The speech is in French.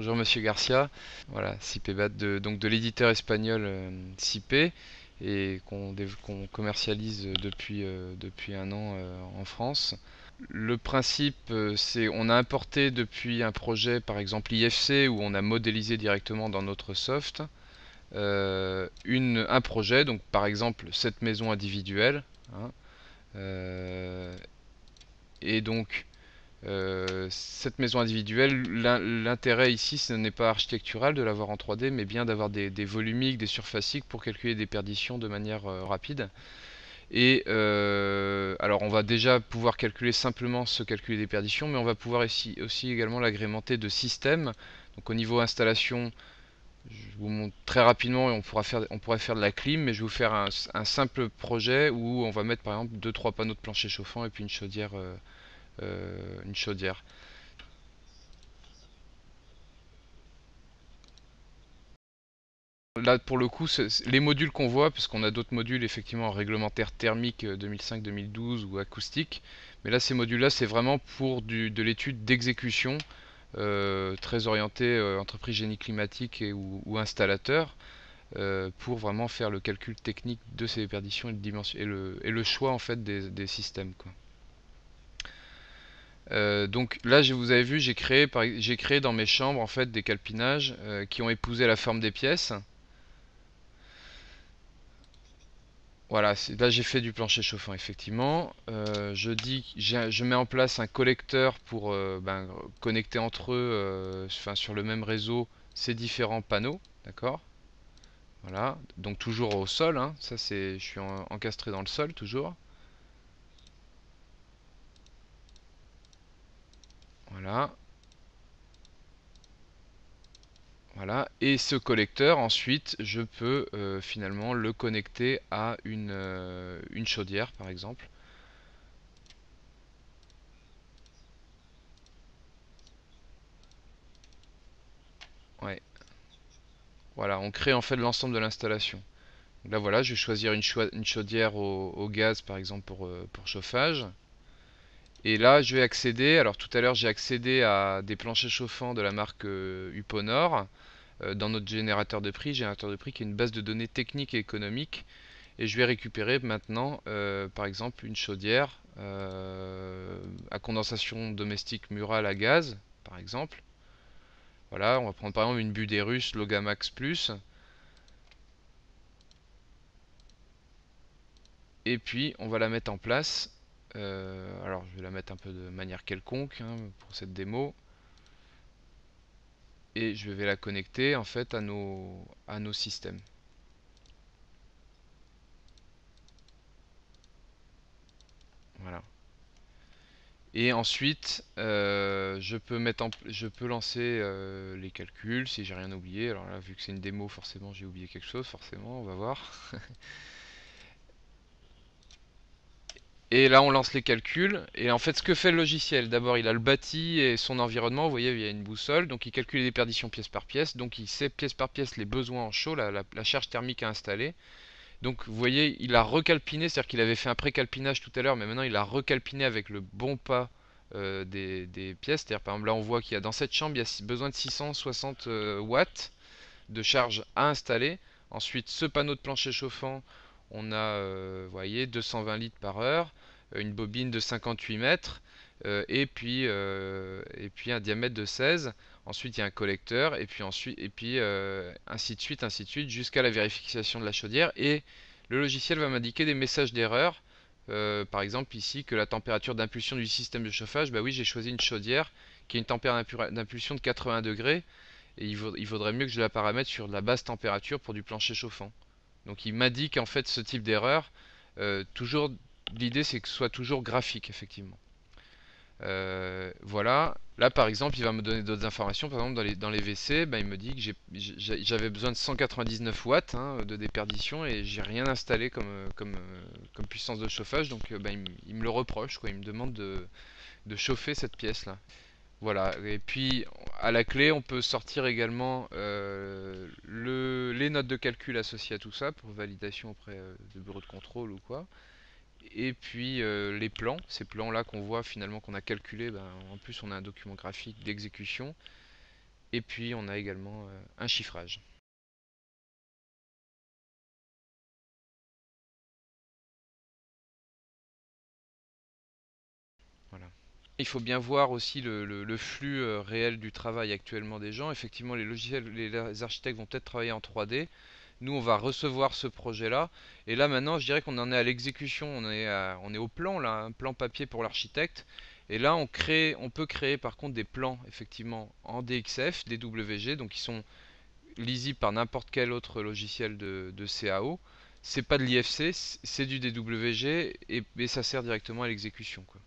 Bonjour Monsieur Garcia. Voilà, CIPEBAT donc de l'éditeur espagnol CIPE et qu'on commercialise depuis un an en France. Le principe, c'est on a importé depuis un projet, par exemple IFC, où on a modélisé directement dans notre soft un projet, donc par exemple cette maison individuelle, hein, euh, et donc cette maison individuelle, l'intérêt ici, ce n'est pas architectural de l'avoir en 3D, mais bien d'avoir des volumiques, des surfaciques pour calculer des perditions de manière rapide. Et alors on va déjà pouvoir calculer simplement ce calcul des perditions, mais on va pouvoir aussi également l'agrémenter de systèmes. Donc au niveau installation, je vous montre très rapidement et on pourrait faire de la clim, mais je vais vous faire un simple projet où on va mettre par exemple deux trois panneaux de plancher chauffant et puis une chaudière. Là, pour le coup, les modules qu'on voit, parce qu'on a d'autres modules effectivement réglementaires thermiques 2005-2012 ou acoustiques, mais là, ces modules-là, c'est vraiment pour de l'étude d'exécution, très orientée entreprise génie climatique ou installateur, pour vraiment faire le calcul technique de ces perditions et, et le choix en fait des systèmes, quoi. Donc là, vous avez vu, j'ai créé dans mes chambres en fait des calpinages qui ont épousé la forme des pièces. Voilà, là j'ai fait du plancher chauffant effectivement. Je mets en place un collecteur pour connecter entre eux, enfin sur le même réseau, ces différents panneaux, d'accord? Voilà, donc toujours au sol, hein. Ça je suis encastré dans le sol toujours. Voilà, voilà. Et ce collecteur, ensuite, je peux finalement le connecter à une chaudière, par exemple. Ouais, voilà, on crée en fait l'ensemble de l'installation. Là voilà, je vais choisir une chaudière au gaz par exemple pour chauffage. Et là je vais accéder, alors tout à l'heure j'ai accédé à des planchers chauffants de la marque Uponor. Dans notre générateur de prix qui est une base de données technique et économique. Et je vais récupérer maintenant par exemple une chaudière à condensation domestique murale à gaz par exemple. Voilà, on va prendre par exemple une Buderus Logamax Plus. Et puis on va la mettre en place. Alors je vais la mettre un peu de manière quelconque hein, pour cette démo. Et je vais la connecter en fait à nos systèmes. Voilà. Et ensuite, je peux lancer les calculs si j'ai rien oublié. Alors là, vu que c'est une démo, forcément j'ai oublié quelque chose, forcément, on va voir. Et là, on lance les calculs. Et en fait, ce que fait le logiciel, d'abord, il a le bâti et son environnement. Vous voyez, il y a une boussole. Donc, il calcule les perditions pièce par pièce. Donc, il sait pièce par pièce les besoins en chaud, la charge thermique à installer. Donc, vous voyez, il a recalpiné. C'est-à-dire qu'il avait fait un pré-calpinage tout à l'heure, mais maintenant, il a recalpiné avec le bon pas des pièces. C'est-à-dire, par exemple, là, on voit qu'il y a dans cette chambre, il y a besoin de 660 watts de charge à installer. Ensuite, ce panneau de plancher chauffant, on a, vous voyez, 220 litres par heure, une bobine de 58 mètres, et puis un diamètre de 16. Ensuite, il y a un collecteur, ainsi de suite, jusqu'à la vérification de la chaudière. Et le logiciel va m'indiquer des messages d'erreur. Par exemple, ici, que la température d'impulsion du système de chauffage, bah oui, j'ai choisi une chaudière qui a une température d'impulsion de 80 degrés. Et il vaudrait mieux que je la paramètre sur de la basse température pour du plancher chauffant. Donc il m'indique en fait ce type d'erreur. Toujours, l'idée c'est que ce soit toujours graphique effectivement. Voilà. Là par exemple, il va me donner d'autres informations. Par exemple, dans les WC, ben, il me dit que j'avais besoin de 199 watts hein, de déperdition et j'ai rien installé comme puissance de chauffage. Donc ben, il me le reproche, quoi. Il me demande de chauffer cette pièce là. Voilà, et puis à la clé, on peut sortir également les notes de calcul associées à tout ça pour validation auprès de bureau de contrôle ou quoi. Et puis les plans, ces plans-là qu'on voit finalement qu'on a calculé, ben, en plus on a un document graphique d'exécution. Et puis on a également un chiffrage. Voilà. Il faut bien voir aussi le flux réel du travail actuellement des gens. Effectivement, les logiciels, les architectes vont peut-être travailler en 3D. Nous, on va recevoir ce projet-là. Et là, maintenant, je dirais qu'on en est à l'exécution. On est au plan, là, un plan papier pour l'architecte. Et là, on peut créer par contre des plans, effectivement, en DXF, DWG, donc qui sont lisibles par n'importe quel autre logiciel de CAO. C'est pas de l'IFC, c'est du DWG et ça sert directement à l'exécution, quoi.